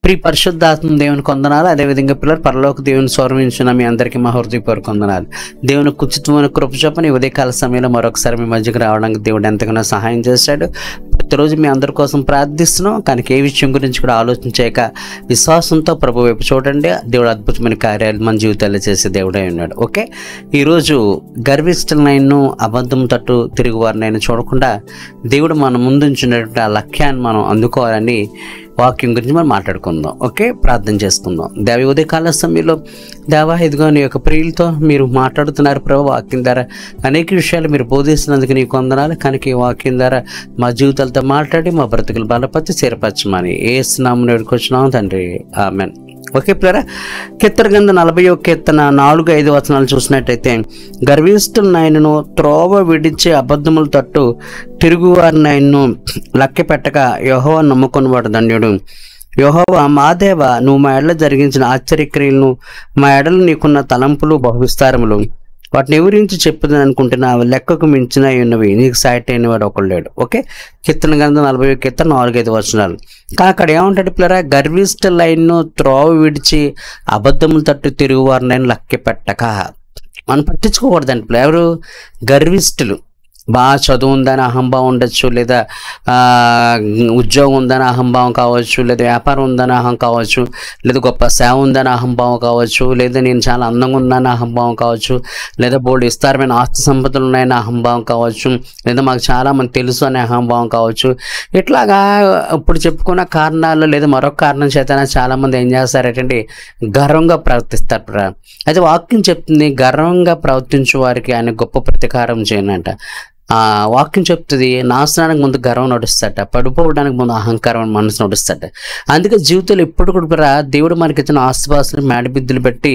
పరిశుద్ధాత్మ దేవునికి వందనాలు. అదేవిధంగా పిల్లలు పరలోక దేవుని స్వరమించిన మీ అందరికీ మా హృదయపూర్వక వందనాలు. దేవుని ఉచితమైన కృప చొప్పున ఈ ఉదయకాల సమయంలో మరొకసారి మీ మధ్యకు రావడానికి దేవుడు ఎంతగానో సహాయం చేశాడు. ప్రతిరోజు మీ అందరి కోసం ప్రార్థిస్తున్నాం, కానీ ఏ విషయం గురించి కూడా ఆలోచించాక విశ్వాసంతో ప్రభు వైపు చూడండి. దేవుడు అద్భుతమైన కార్యాలు మన జీవితాల్లో చేసే దేవుడే ఉన్నాడు. ఓకే, ఈరోజు గర్విష్ఠులనైనా అబద్ధం తట్టు తిరిగి వారినైనా చూడకుండా దేవుడు మన ముందుంచినటువంటి ఆ లక్ష్యాన్ని మనం అందుకోవాలని వాక్యం గురించి మనం మాట్లాడుకుందాం. ఓకే, ప్రార్థన చేసుకుందాం. దేవ ఉదయకాల సమయంలో దేవా, ఇదిగో నీ యొక్క ప్రియులతో మీరు మాట్లాడుతున్నారు ప్రభు. వాక్యం ద్వారా అనేక విషయాలు మీరు బోధిస్తున్నందుకు నీకు వందనాలు. కనుక ఈ వాక్యం ద్వారా మా జీవితాలతో మాట్లాడి మా బ్రతుకులు బలపరిచి చేరపరచమని యేసు నామమున వేడుకొచ్చున్నాం తండ్రి, ఆమేన్. ఓకే ప్రియరా, కీర్తన గ్రంథం 40వ కీర్తన 4-5 వచనాలు చూసినట్టయితే, గర్విష్ఠులనైనను త్రోవ విడిచి అబద్ధముల తట్టు తిరుగువారినైనను లెక్క పెట్టక యెహోవా నమ్ముకొనివాడు ధన్యుడు. యెహోవా మా దేవ, నువ్వు మా ఎడల జరిగించిన ఆశ్చర్యక్రియలను, మా ఎడల నీకున్న తలంపులు బహువిస్తారములు, వాటిని ఎవరించి చెప్పుదని అనుకుంటున్నా అవి లెక్కకు మించిన ఉన్నవి, నీకు సాటి అయిన వాడు ఒకడు లేడు. ఓకే, కీర్తన గ్రంథం 40వ కీర్తన 4-5 వచనాలు. కానీ అక్కడ ఏమంటాడు పిల్లరా, గర్విష్ఠులైనను త్రోవ విడిచి అబద్ధముల తట్టు తిరుగువారినైనా లెక్క పెట్టక. మనం పట్టించుకోకూడదండి పిల్ల. ఎవరు? గర్విష్ఠులు. బాగా చదువు ఉందని అహంభావం ఉండొచ్చు, లేదా ఉద్యోగం ఉందని అహంభావం కావచ్చు, లేదా వ్యాపారం ఉందని అహం కావచ్చు, లేదా గొప్ప సేవ ఉందని అహంభావం కావచ్చు, లేదా నేను చాలా అందంగా ఉన్నాను అహంభావం కావచ్చు, లేదా బోల్డ్ విస్తారమైన ఆస్తి సంపదలు ఉన్నాయని అహంభావం కావచ్చు, లేదా మాకు చాలామంది తెలుసు అనే అహంభావం కావచ్చు. ఇట్లాగా ఇప్పుడు చెప్పుకున్న కారణాలు లేదా మరొక కారణం చేత చాలామంది ఏం చేస్తారంటే గర్వంగా ప్రవర్తిస్తారు. అయితే వాక్యం చెప్తుంది, గర్వంగా ప్రవర్తించే వారికి ఆయన గొప్ప ప్రతీకారం చేయనంట. వాక్యం చెప్తుంది, నాశనానికి ముందు గర్వం నడుస్తాట, పడిపోవడానికి ముందు అహంకారం మనసు నడుస్తాట. అందుకే జీవితంలో ఎప్పుడు కూడా దేవుడు మనకి ఇచ్చిన ఆస్తిపాస్తులు మేడబిద్దులు పెట్టి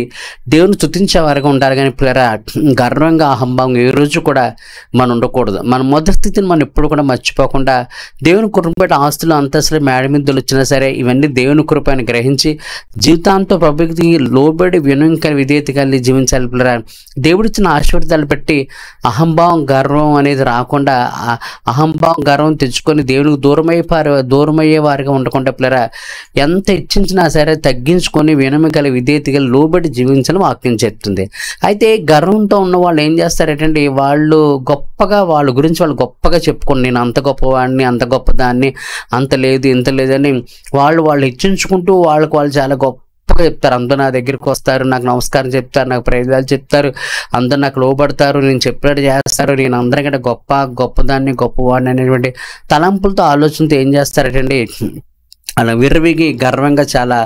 దేవుని స్తుతించే వారిగా ఉండాలి. కానీ పిల్లరా, గర్వంగా అహంభావం ఏ రోజు కూడా మనం ఉండకూడదు. మన మొదటి స్థితిని మనం ఎప్పుడు కూడా మర్చిపోకుండా దేవుని కృప పెట్టి ఆస్తులు అంతస్తులు మేడబిద్దులు వచ్చినా సరే ఇవన్నీ దేవుని కృప అని గ్రహించి జీవితాంతో ప్రభుకి లోబడి వినయంగా విధేయత కలిగి జీవించాలి. పిల్లరా, దేవుడిచ్చిన ఆశీర్వాదాలు పెట్టి అహంభావం గర్వం అనేది రాకుండా, అహంభావం గర్వం తెచ్చుకొని దేవునికి దూరమయ్యే వారిగా ఉండకుండా పిల్లరా, ఎంత ఇచ్చించినా సరే తగ్గించుకొని వినయం కలిగి విధేయత కలిగి లోబడి జీవించాలని వాక్యం చెప్తుంది. అయితే గర్వంతో ఉన్న వాళ్ళు ఏం చేస్తారంటే, వాళ్ళు గొప్పగా వాళ్ళ గురించి వాళ్ళు గొప్పగా చెప్పుకోండి, నేను అంత గొప్పవాడిని, అంత గొప్పదాన్ని, అంత లేదు ఇంత లేదని వాళ్ళు హెచ్చించుకుంటూ వాళ్ళకు వాళ్ళు చాలా గొప్పగా చెప్తారు. అందరూ నా దగ్గరికి వస్తారు, నాకు నమస్కారం చెప్తారు, నాకు ప్రయోజనాలు చెప్తారు, అందరూ నాకు లోబడతారు, నేను చెప్పినట్టు చేస్తారు, నేను అందరికంటే గొప్పదాన్ని గొప్పవాడిని అనేటువంటి తలంపులతో ఆలోచనతో ఏం చేస్తారంటే అలా విర్రవిగి గర్వంగా చాలా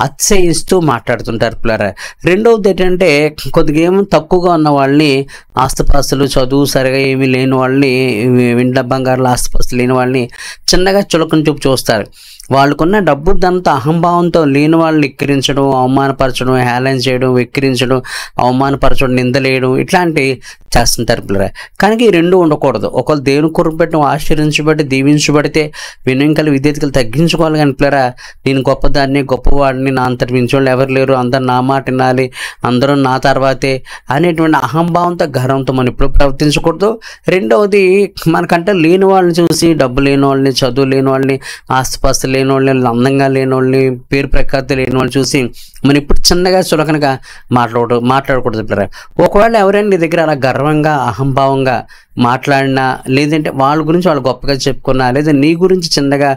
అతిశయిస్తూ మాట్లాడుతుంటారు పిల్లరా. రెండవది ఏంటంటే, కొద్దిగా ఏమో తక్కువగా ఉన్న వాళ్ళని, ఆస్తిపాస్తులు చదువు సరిగా ఏమీ లేని వాళ్ళని, వెండి బంగారులు ఆస్తిపాస్తులు లేని వాళ్ళని చిన్నగా చులకన చూపు చూస్తారు. వాళ్ళకున్న డబ్బు దంతా అహంభావంతో లేని వాళ్ళని ఎక్కిరించడం, అవమానపరచడం, హేళన చేయడం, వెక్కిరించడం, అవమానపరచడం, నిందలేయడం ఇట్లాంటివి చేస్తుంటారు పిల్లరా. కానీ ఈ రెండు ఉండకూడదు. ఒకళ్ళు దేవుని కృప పెట్టి ఆశీర్వించబడి దీవించబడితే వినయం కలిగి విధేయతలు తగ్గించుకోవాలి. కానీ పిల్లరా, నేను గొప్పదాన్ని గొప్పవాడిని, నా అంతటి మించోళ్ళు ఎవరు లేరు, అందరు నా మాట వినాలి, అందరూ నా తర్వాతే అనేటువంటి అహంభావంతో గర్వంతో మనం ఎప్పుడు ప్రవర్తించకూడదు. రెండవది, మనకంటే లేని వాళ్ళని చూసి, డబ్బు లేని వాళ్ళని, చదువు లేని వాళ్ళని, ఆస్తిపాస్తులు లేని వాళ్ళని, అందంగా లేని వాళ్ళని, పేరు ప్రఖ్యాతి లేని వాళ్ళని చూసి మనం ఇప్పుడు చిన్నగా చులకనగా మాట్లాడకూడదు పిల్లరా. ఒకవేళ ఎవరైనా నీ దగ్గర అలా గర్వంగా అహంభావంగా మాట్లాడినా, లేదంటే వాళ్ళ గురించి వాళ్ళు గొప్పగా చెప్పుకున్నా, లేదా నీ గురించి చిన్నగా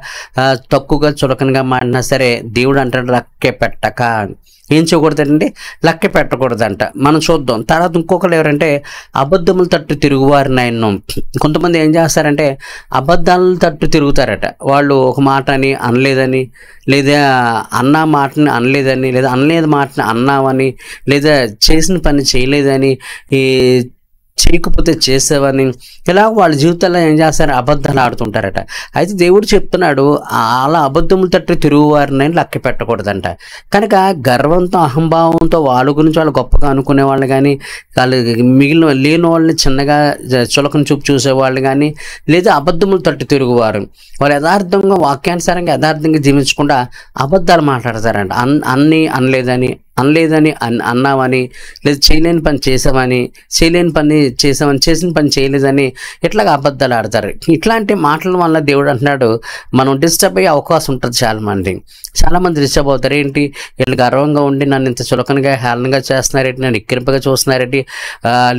తక్కువగా చులకనగా మాడినా సరే, దేవుడు అంటాడు లెక్క పెట్టక. ఏం చేయకూడదండి? లెక్క పెట్టకూడదంట. మనం చూద్దాం. తర్వాత ఇంకొకరు ఎవరంటే అబద్ధముల తట్టు తిరుగువారినైనా. కొంతమంది ఏం చేస్తారంటే అబద్ధాల తట్టు తిరుగుతారట. వాళ్ళు ఒక మాట అని అనలేదని, లేదా అన్న మాటని అనలేదని, లేదా అనలేదు మాటని అన్నావని, లేదా చేసిన పని చేయలేదని, ఈ చేయకపోతే చేసేవని, ఇలా వాళ్ళ జీవితాల్లో ఏం చేస్తారు? అబద్ధాలు ఆడుతుంటారట. అయితే దేవుడు చెప్తున్నాడు, అలా అబద్ధముల తట్టు తిరుగువారిని లెక్క పెట్టకూడదంట. కనుక గర్వంతో అహంభావంతో వాళ్ళ గురించి వాళ్ళు గొప్పగా అనుకునే వాళ్ళు కానీ, వాళ్ళు మిగిలిన లేని వాళ్ళని చిన్నగా చులకన చూపు చూసేవాళ్ళు కానీ, లేదా అబద్ధముల తట్టు తిరుగువారు వాళ్ళు యథార్థంగా వాక్యానుసారంగా యథార్థంగా జీవించకుండా అబద్ధాలు మాట్లాడతారంట. అన్నీ అనలేదని, అనలేదని అన్నామని, లేదా చేయలేని పని చేసామని, చేయలేని పని చేసామని, చేసిన పని చేయలేదని ఇట్లాగా అబద్ధాలు ఆడతారు. ఇట్లాంటి మాటల వల్ల దేవుడు అంటున్నాడు మనం డిస్టర్బ్ అయ్యే అవకాశం ఉంటుంది. చాలామంది డిస్టర్బ్ అవుతారు. ఏంటి వీళ్ళు గర్వంగా ఉండి నన్ను ఇంత చులకనగా హేళనగా చేస్తున్నారేంటి, నన్ను ఎక్కిరింపగా చూస్తున్నారేంటి,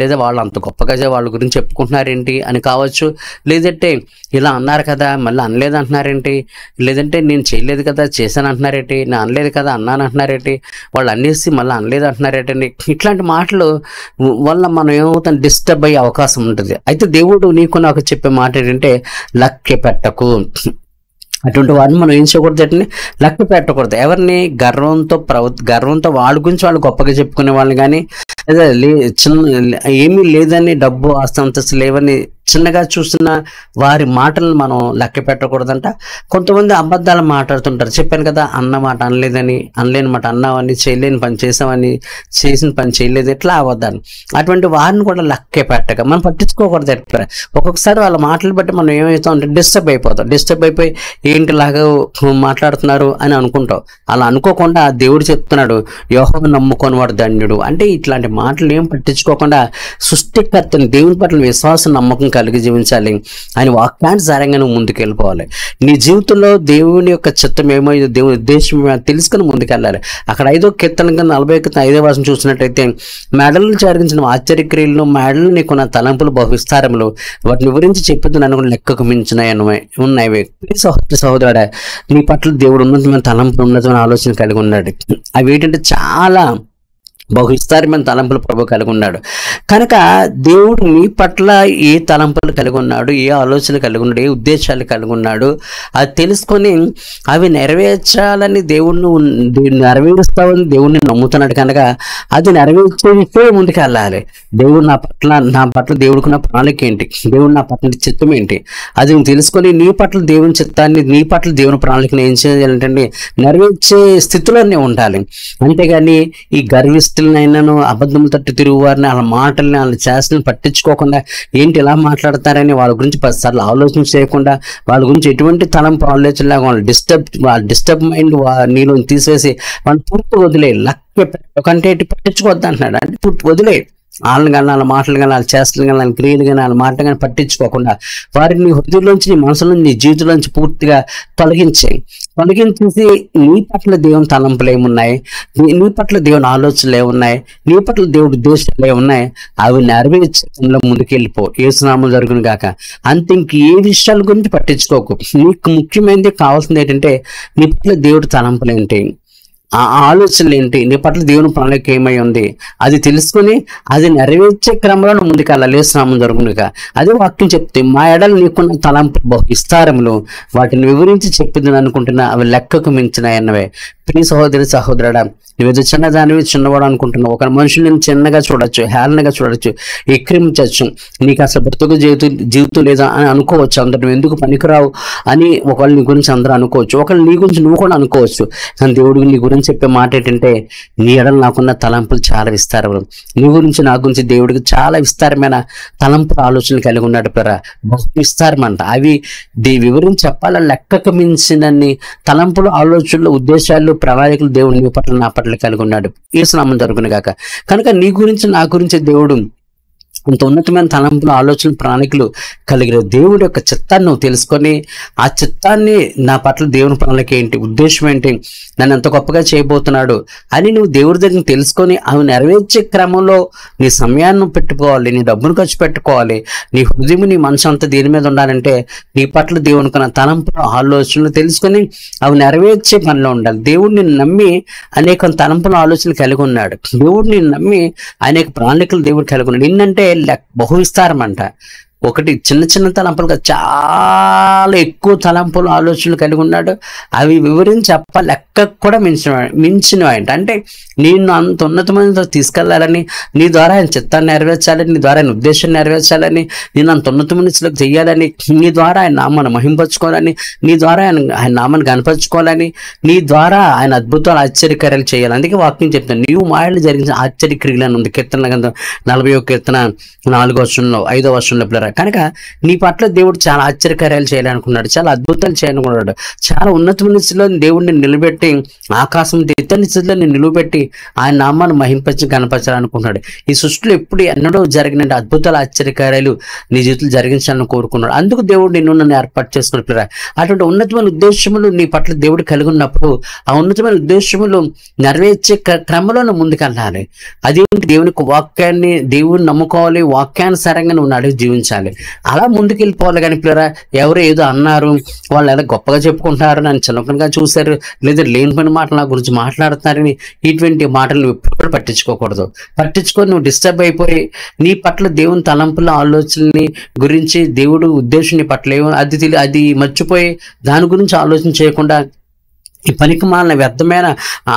లేదా వాళ్ళు అంత గొప్పగా వాళ్ళ గురించి చెప్పుకుంటున్నారేంటి అని కావచ్చు. లేదంటే ఇలా అన్నారు కదా మళ్ళీ అనలేదు అంటున్నారేంటి, లేదంటే నేను చేయలేదు కదా చేశాను అంటున్నారేంటి, నేను అనలేదు కదా అన్నాను అంటున్నారేంటి, వాళ్ళు అనేసి మళ్ళీ అనలేదు అంటున్నారేంటండి. ఇట్లాంటి మాటలు వల్ల మనం ఏమవుతాం, డిస్టర్బ్ అయ్యే అవకాశం ఉంటుంది. అయితే దేవుడు నీకు నాకు చెప్పే మాట ఏంటంటే లక్ష్య పెట్టకు. అటువంటి వారిని మనం ఏం చేయకూడదు అంటే లెక్క పెట్టకూడదు. ఎవరిని గర్వంతో వాళ్ళ గురించి వాళ్ళు గొప్పగా చెప్పుకునే వాళ్ళని కానీ, లేదా ఏమీ లేదని డబ్బు ఆస్తి లేవని చిన్నగా చూస్తున్న వారి మాటలను మనం లెక్క పెట్టకూడదంట. కొంతమంది అబద్ధాలు మాట్లాడుతుంటారు. చెప్పాను కదా, అన్న మాట అనలేదని, అనలేని మాట అన్నామని, చేయలేని పని చేసామని, చేసిన పని చేయలేదు, ఎట్లా అబద్ధాలు. అటువంటి వారిని కూడా లెక్క పెట్టక మనం పట్టించుకోకూడదు. ఒక్కొక్కసారి వాళ్ళ మాటలు బట్టి మనం ఏమవుతాం అంటే డిస్టర్బ్ అయిపోయి ఏంటిలాగా మాట్లాడుతున్నారు అని అనుకుంటాం. అలా అనుకోకుండా దేవుడు చెప్తున్నాడు యెహోవాను నమ్ముకొని వాడు ధన్యుడు. అంటే ఇట్లాంటి మాటలు ఏం పట్టించుకోకుండా సృష్టికర్తని దేవుని పట్ల విశ్వాసం నమ్మకం కలిగి జీవించాలి. ఆయన వాక్యానుసారంగా నువ్వు ముందుకు వెళ్ళిపోవాలి. నీ జీవితంలో దేవుని యొక్క చిత్తం ఏమో, దేవుని ఉద్దేశం ఏమో తెలుసుకుని ముందుకెళ్ళాలి. అక్కడ 5వ కీర్తన 45వ వచనం చూసినట్టయితే, మెడలను జరిగించిన ఆశ్చర్యక్రియలను, మెడలు నీకున్న తలంపులు బహు విస్తారములు, వాటిని వివరించి చెప్పుతున్నాను లెక్కకు మించిన ఉన్నాయి. సహోదరుడా, నీ పట్ల దేవుడు ఉన్నతమైన తలంపులు, ఉన్నతమైన ఆలోచన కలిగి ఉన్నాడు. అవి ఏంటంటే చాలా బహు విస్తారమైన తలంపులు ప్రభు కలిగి ఉన్నాడు. కనుక దేవుడు నీ పట్ల ఏ తలంపులు కలిగి ఉన్నాడు, ఏ ఆలోచనలు కలిగి ఉన్నాడు, ఏ ఉద్దేశాలు కలిగి ఉన్నాడు అది తెలుసుకొని అవి నెరవేర్చాలని నెరవేరుస్తావని దేవుడిని నమ్ముతున్నాడు. కనుక అది నెరవేర్చే ముందుకు వెళ్ళాలి. దేవుడు నా పట్ల దేవుడికున్న ప్రణాళిక ఏంటి, దేవుడు నా పట్ల చిత్తం ఏంటి, అది నువ్వు తెలుసుకొని నీ పట్ల దేవుని చిత్తాన్ని, నీ పట్ల దేవుని ప్రణాళికను ఏం చేయాలంటే నెరవేర్చే స్థితిలోనే ఉండాలి. అంతేగాని ఈ గర్విస్తులనైనాను, అబద్ధం తట్టు తిరుగు వారిని, వాళ్ళ మాటల్ని, వాళ్ళ చేష్టలను పట్టించుకోకుండా ఏంటి ఇలా మాట్లాడతారని వాళ్ళ గురించి 10 సార్లు ఆలోచన చేయకుండా, వాళ్ళ గురించి ఎటువంటి తలంపు ఆలోచన లేక వాళ్ళు డిస్టర్బ్ మైండ్ నీలో తీసేసి వాళ్ళు పూర్తి వదిలే. లక్ష్య కంటే పట్టించుకోవద్దు అంటున్నాడు. అంటే పూర్తి వదిలే. వాళ్ళని కానీ, వాళ్ళ మాటలు కానీ, వాళ్ళ చేష్టలు కానీ, వాళ్ళ క్రియలు కానీ, వాళ్ళ మాటలు కానీ పట్టించుకోకుండా వారిని నీ హృదయంలోంచి, నీ మనసులో, నీ జీవితంలోంచి పూర్తిగా తొలగించేసి నీ పట్ల దేవుని తలంపులు ఏమున్నాయి, నీ పట్ల దేవుని ఆలోచనలు ఏమున్నాయి, నీ పట్ల దేవుడి ఉద్దేశాలు ఏమున్నాయి, అవి నెరవేర్చడంలో ముందుకెళ్ళిపో. యేసునామములో జరుగును గాక. అంతే, ఇంక ఏ విషయాల గురించి పట్టించుకోకు. నీకు ముఖ్యమైనది కావాల్సింది ఏంటంటే నీ పట్ల దేవుడి తలంపులు ఏంటి, ఆ ఆలోచనలు ఏంటి, నీ పట్ల దేవుని ప్రణాళిక ఏమై ఉంది అది తెలుసుకొని అది నెరవేర్చే క్రమంలో ముందుకెళ్ళాలి. యేసునామములో జరుగునుగా. అదే వాక్యం చెప్తే, మా ఎడలు నీకున్న తలంపులు బహు విస్తారములు, వాటిని వివరించి చెప్పింది అనుకుంటున్నా అవి లెక్కకు మించినాయన్నవే. ప్రియ సహోదరుడా, నువ్వేదో చిన్నదానివి, చిన్నవాడు అనుకుంటున్నావు. ఒక మనుషుని చిన్నగా చూడొచ్చు, హేళనగా చూడొచ్చు, ఎక్కిరించచ్చు. నీకు అసలు బ్రతుకు జీవితం లేదా అని అనుకోవచ్చు. అందరు నువ్వు ఎందుకు పనికిరావు అని ఒకళ్ళు నీ గురించి అందరూ అనుకోవచ్చు, ఒకళ్ళు నీ గురించి నువ్వు కూడా అనుకోవచ్చు. కానీ దేవుడు నీ గురించి చెప్పే మాట ఏంటంటే, నీ ఎడలు నాకున్న తలంపులు చాలా విస్తారములు. నీ గురించి, నా గురించి దేవుడికి చాలా విస్తారమైన తలంపుల ఆలోచనలు కలిగి ఉన్నాడు. బహు విస్తారం అంట. అవి వివరించి చెప్పాలని లెక్కకు మించినన్ని తలంపులు, ఆలోచనలు, ఉద్దేశాలు, ప్రణాళికలు దేవుడు నీ పట్ల, నా పట్ల కలిగి ఉన్నాడు. యేసునామములో జరుగును గాక. కనుక నీ గురించి, నా గురించి దేవుడు అంత ఉన్నతమైన తలంపులు, ఆలోచనలు, ప్రణాళికలు కలిగిన దేవుడి యొక్క చిత్తాన్ని నువ్వు తెలుసుకొని, ఆ చిత్తాన్ని, నా పట్ల దేవుని ప్రణాళిక ఏంటి, ఉద్దేశం ఏంటి, నన్ను ఎంత గొప్పగా చేయబోతున్నాడు అని నువ్వు దేవుడి దగ్గర తెలుసుకొని అవి నెరవేర్చే క్రమంలో నీ సమయాన్ని పెట్టుకోవాలి, నీ డబ్బును ఖర్చు పెట్టుకోవాలి, నీ హృదయం, నీ మనసు అంతా దేని మీద ఉండాలంటే నీ పట్ల దేవునికి ఉన్న తలంపులు, ఆలోచనలు తెలుసుకొని అవి నెరవేర్చే పనిలో ఉండాలి. దేవుడిని నమ్మి అనేక తలంపులు, ఆలోచనలు కలిగి ఉన్నాడు. దేవుడిని నమ్మి అనేక ప్రణాళికలు దేవుడు కలిగి ఉన్నాడు. ఏంటంటే బహు విస్తారం అంట. ఒకటి చిన్న తలంపులుగా చాలా ఎక్కువ తలంపులు, ఆలోచనలు కలిగి ఉన్నాడు. అవి వివరించి చెప్ప లెక్క కూడా మించినవి. అంటే నేను అంత ఉన్నతమైన తీసుకెళ్లాలని, నీ ద్వారా ఆయన చిత్తాన్ని నెరవేర్చాలని, నీ ద్వారా ఆయన ఉద్దేశాన్ని నెరవేర్చాలని, నేను అంత ఉన్నతమైన చేయాలని, నీ ద్వారా ఆయన నామాన్ని మహింపరచుకోవాలని, నీ ద్వారా ఆయన నామాన్ని కనపరచుకోవాలని, నీ ద్వారా ఆయన అద్భుతాలు, ఆశ్చర్యకార్యాలు చేయాలి. అందుకే వాక్యం చెప్తాను, నీవు మాయలు జరిగిన ఆశ్చర్యక్రియలు అని ఉంది. కీర్తన 41 కీర్తన 4వ వచనంలో, 5వ వచనంలో పిల్లరా. కనుక నీ పట్ల దేవుడు చాలా ఆశ్చర్యకార్యాలు చేయాలనుకున్నాడు, చాలా అద్భుతాలు చేయాలనుకున్నాడు, చాలా ఉన్నతమైన స్థితిలో దేవుడిని నిలబెట్టి, ఆకాశం ఎత్తని స్థితిలో నేను నిలబెట్టి ఆయన నామాన్ని మహింపచ్చి కనపరచాలనుకున్నాడు. ఈ సృష్టిలో ఎప్పుడు ఎన్నడూ జరిగిన అద్భుతాలు ఆశ్చర్యకార్యాలు నీ జీవితంలో జరిగించాలని కోరుకున్నాడు. అందుకు దేవుడు నన్ను ఏర్పాటు చేసుకున్న పిల్లరా. అటువంటి ఉన్నతమైన ఉద్దేశములు నీ పట్ల దేవుడు కలిగి ఉన్నప్పుడు ఆ ఉన్నతమైన ఉద్దేశములు నెరవేర్చే క్రమంలో ముందుకెళ్ళాలి. అదేంటి, దేవునికి వాక్యాన్ని, దేవుని నమ్ముకోవాలి, వాక్యానుసారంగా నువ్వు నడిచి జీవించాలి. అలా ముందుకెళ్ళిపోవాలి. కానీ పిల్లరా, ఎవరు ఏదో అన్నారు, వాళ్ళు ఏదో గొప్పగా చెప్పుకుంటున్నారు, నన్ను చిన్నగా చూశారు, లేదా లేని పని మాటలు నా గురించి మాట్లాడుతున్నారని ఇటువంటి మాటలు నువ్వు ఎప్పుడు పట్టించుకోకూడదు. పట్టించుకొని నువ్వు డిస్టర్బ్ అయిపోయి నీ పట్ల దేవుని తలంపుల ఆలోచనని గురించి, దేవుడు ఉద్దేశం నీ పట్ల ఏమో అది మర్చిపోయి దాని గురించి ఆలోచన చేయకుండా ఈ పనికి మాలిన వ్యర్థమైన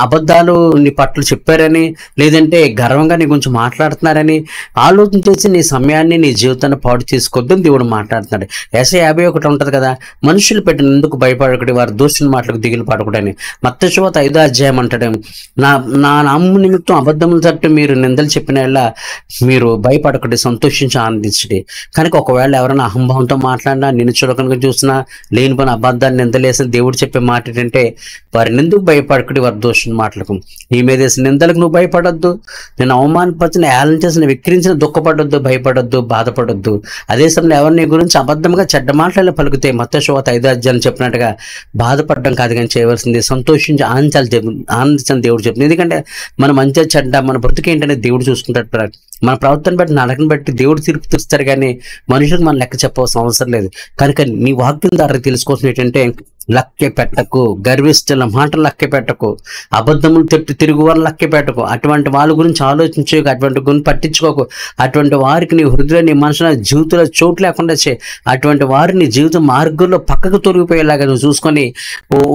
అబద్ధాలు నీ పట్ల చెప్పారని, లేదంటే గర్వంగా నీ గురించి మాట్లాడుతున్నారని ఆలోచన చేసి నీ సమయాన్ని, నీ జీవితాన్ని పాడు చేసుకోవద్దని దేవుడు మాట్లాడుతున్నాడు. యెషయా 51 ఉంటుంది కదా, మనుషులు పెట్టిన ఎందుకు భయపడకూడదు, వారు దోషుల మాటలకు దిగులు పడకూడని. మత్తయి సువార్త 5వ అధ్యాయం అంటాడు, నా నామము నిమిత్తం అబద్ధముల తట్టు మీరు నిందలు చెప్పిన మీరు భయపడకూడదు, సంతోషించి ఆనందించండి. కనుక ఒకవేళ ఎవరైనా అహంభావంతో మాట్లాడినా, నిన్ను చులకనగా చూసినా, లేని పని అబద్ధాన్ని నిందలేసిన దేవుడు చెప్పే మాట ఏంటంటే, వారిని ఎందుకు భయపడకూడదు, వారి దోషుని మాటలకు. నీ మీద వేసిన నిందలకు నువ్వు భయపడొద్దు, నేను అవమానపరిచిన, ఏళన చేసిన, విక్రించిన దుఃఖపడొద్దు, భయపడొద్దు, బాధపడొద్దు. అదే సమయంలో ఎవరు నీ గురించి అబద్ధంగా చెడ్డ మాటలు పలికితే మత్తయి సువార్త 5వ అధ్యాయం చెప్పినట్టుగా బాధపడడం కాదు కానీ చేయవలసింది సంతోషించి ఆనందించాలని దేవుడు చెప్తుంది. ఎందుకంటే మన మంచి చెడ్డ, మన బ్రతుకు ఏంటనే దేవుడు చూసుకుంటాడు. మన ప్రవర్తన బట్టి, నడకను బట్టి దేవుడు తీర్పు తీస్తారు, కానీ మనుషులకు మనం లెక్క చెప్పవలసిన అవసరం లేదు. కనుక నీ వాక్యం ద్వారా తెలుసుకోవాల్సిన ఏంటంటే, లక్కె పెట్టకు, గర్విష్ఠుల మాటలు లక్కె పెట్టకు, అబద్ధములు తట్టి తిరుగు వారు లక్కె పెట్టకు, అటువంటి వాళ్ళ గురించి ఆలోచించకు, అటువంటి గురించి పట్టించుకోకు, అటువంటి వారికి నీ హృదయ, నీ మనసులో, జీవితంలో చోటు లేకుండా చే, అటువంటి వారిని జీవిత మార్గంలో పక్కకు తొలగిపోయేలాగా నువ్వు చూసుకొని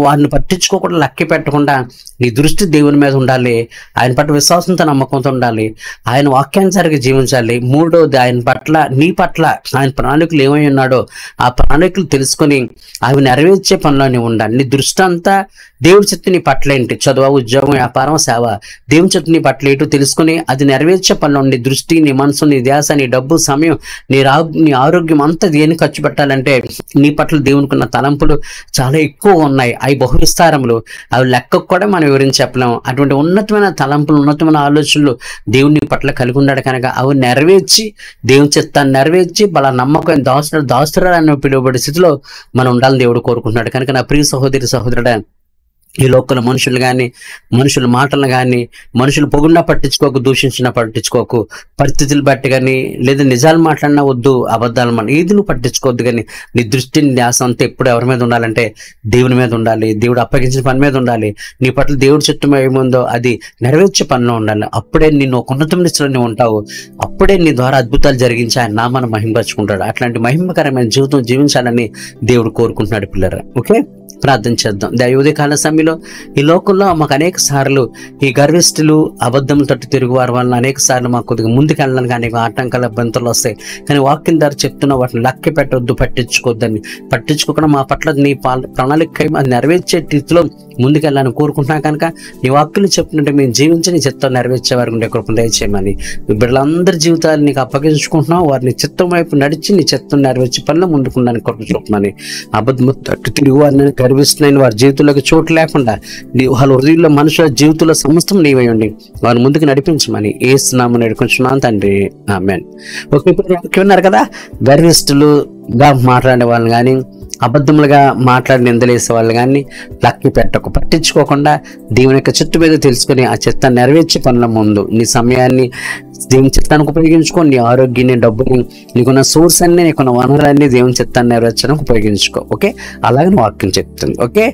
వారిని పట్టించుకోకుండా లక్కె పెట్టకుండా నీ దృష్టి దేవుని మీద ఉండాలి. ఆయన పట్ల విశ్వాసంతో, నమ్మకంతో ఉండాలి. ఆయన వాక్యానుసారంగా జీవించాలి. మూడోది, ఆయన పట్ల, నీ పట్ల ఆయన ప్రణాళికలు ఏమై ఉన్నాడో ఆ ప్రణాళికలు తెలుసుకొని అవి నెరవేర్చే పనిలోనే ఉండాలి. నీ దృష్టి అంతా దేవుడి చిత్తం నీ పట్ల ఏంటి, చదువు, ఉద్యోగం, వ్యాపారం, సేవ, దేవుని చిత్తం నీ పట్ల ఏంటో తెలుసుకుని అది నెరవేర్చే పనిలో నీ దృష్టి, నీ మనసు, నీ ధ్యాస, నీ డబ్బు, సమయం, నీ ఆరోగ్యం అంతా దేని ఖర్చు పెట్టాలంటే నీ పట్ల దేవునికి ఉన్న తలంపులు చాలా ఎక్కువ ఉన్నాయి. అవి బహువిస్తారములు, అవి లెక్కకు కూడా మనం వివరించి చెప్పలేము. అటువంటి ఉన్నతమైన తలంపులు, ఉన్నతమైన ఆలోచనలు దేవుని పట్ల కలిగి ఉన్నాడు. కనుక అవి నెరవేర్చి, దేవుని చిత్తాన్ని నెరవేర్చి బలా నమ్మకం దాస్తురాలని పిలువబడే స్థితిలో మనం ఉండాలని దేవుడు కోరుకుంటున్నాడు. కనుక నా ప్రియ సహోదరి, సహోదరుడా, ఈ లోకంలో మనుషులు కానీ, మనుషుల మాటలను కానీ, మనుషులు పొగున్నా పట్టించుకోకు, దూషించినా పట్టించుకోకు, పరిస్థితులు బట్టి కానీ, లేదా నిజాలు మాట్లాడినా వద్దు, అబద్ధాలు ఏది నువ్వు పట్టించుకోవద్దు. కానీ నీ దృష్టిని, ధ్యాస అంతా ఎప్పుడు ఎవరి మీద ఉండాలంటే దేవుని మీద ఉండాలి. దేవుడు అప్పగించిన పని మీద ఉండాలి. నీ పట్ల దేవుడు చిత్తం ఏముందో అది నెరవేర్చే పనిలో ఉండాలి. అప్పుడే నిన్ను ఒక ఉన్నతమైన స్థితిలో నువ్వు ఉంటావు. అప్పుడే నీ ద్వారా అద్భుతాలు జరిగించి ఆయన నామాన్ని మహింపరచుకుంటాడు. అట్లాంటి మహిమకరమైన జీవితం జీవించాలని దేవుడు కోరుకుంటున్నాడు పిల్లరా. ఓకే, ప్రార్థన చేద్దాం. ఉదయకాల సమయంలో ఈ లోకంలో మాకు అనేక సార్లు ఈ గర్విష్ఠులు, అబద్ధం తట్టు తిరుగువారి వలన అనేక సార్లు మాకు కొద్దిగా ముందుకు వెళ్ళడానికి అనేక ఆటంకాల బంతులు వస్తాయి. కానీ వాక్యం ద్వారా చెప్తున్న వాటిని లక్ష్య పెట్టొద్దు, పట్టించుకోవద్దని. పట్టించుకోకుండా మా పట్ల నీ ప్రణాళిక అది నెరవేర్చే రీతిలో ముందుకెళ్ళాలని కోరుకుంటున్నా. కనుక నీ వాక్యం చెప్పినట్టు మేము జీవించి నీ చిత్తం నెరవేర్చే వారికి ఉండే కృప దయచేయమని బిడ్డలందరి జీవితాలు నీకు అప్పగించుకుంటున్నావు. వారిని చిత్తం వైపు నడిచి నీ చిత్తం నెరవేర్చే పనిలో ముందుకుండానికి కృప చూపమని. అబద్ధం తట్టు తిరుగు వారిని గర్విస్తున్నాయి వారి జీవితంలోకి చోటు లేకుండా వాళ్ళ హృదయంలో, మనుషుల జీవితంలో సమస్తం నీవై ఉండి వారిని ముందుకు నడిపించమని యేసు నామమున వేడుకుంటున్నాను తండ్రి, ఆమేన్. ఓకే, ఇప్పుడు ఉన్నారు కదా, గర్విష్ఠులుగా మాట్లాడే వాళ్ళని కానీ, అబద్ధములుగా మాట్లాడి నిందలేసే వాళ్ళు కానీ లక్కి పెట్టకు, పట్టించుకోకుండా దేవుని యొక్క చిత్తు మీద తెలుసుకొని ఆ చిత్తాన్ని నెరవేర్చే పనుల ముందు నీ సమయాన్ని దేవుని చిత్తానికి ఉపయోగించుకో. నీ ఆరోగ్యాన్ని, డబ్బుని, నీకున్న సోర్స్ అన్ని, నీకున్న వనరులన్నీ దేవుని చిత్తాన్ని నెరవేర్చడానికి ఉపయోగించుకో. ఓకే, అలాగే వాక్యం చెప్తుంది. ఓకే,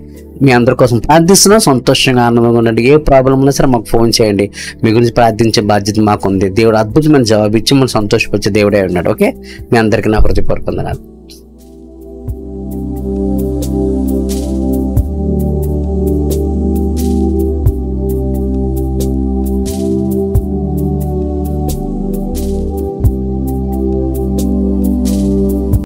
మీ అందరి కోసం ప్రార్థిస్తున్నాం. సంతోషంగా, ఆనందంగా ఉండండి. ఏ ప్రాబ్లం ఉన్నా సరే మాకు ఫోన్ చేయండి. మీ గురించి ప్రార్థించే బాధ్యత మాకుంది. దేవుడు అద్భుతమైన జవాబు ఇచ్చి మనం సంతోషపరిచే దేవుడే ఉన్నాడు. ఓకే, మీ అందరికీ నా హృదయపూర్వక వందనాలు.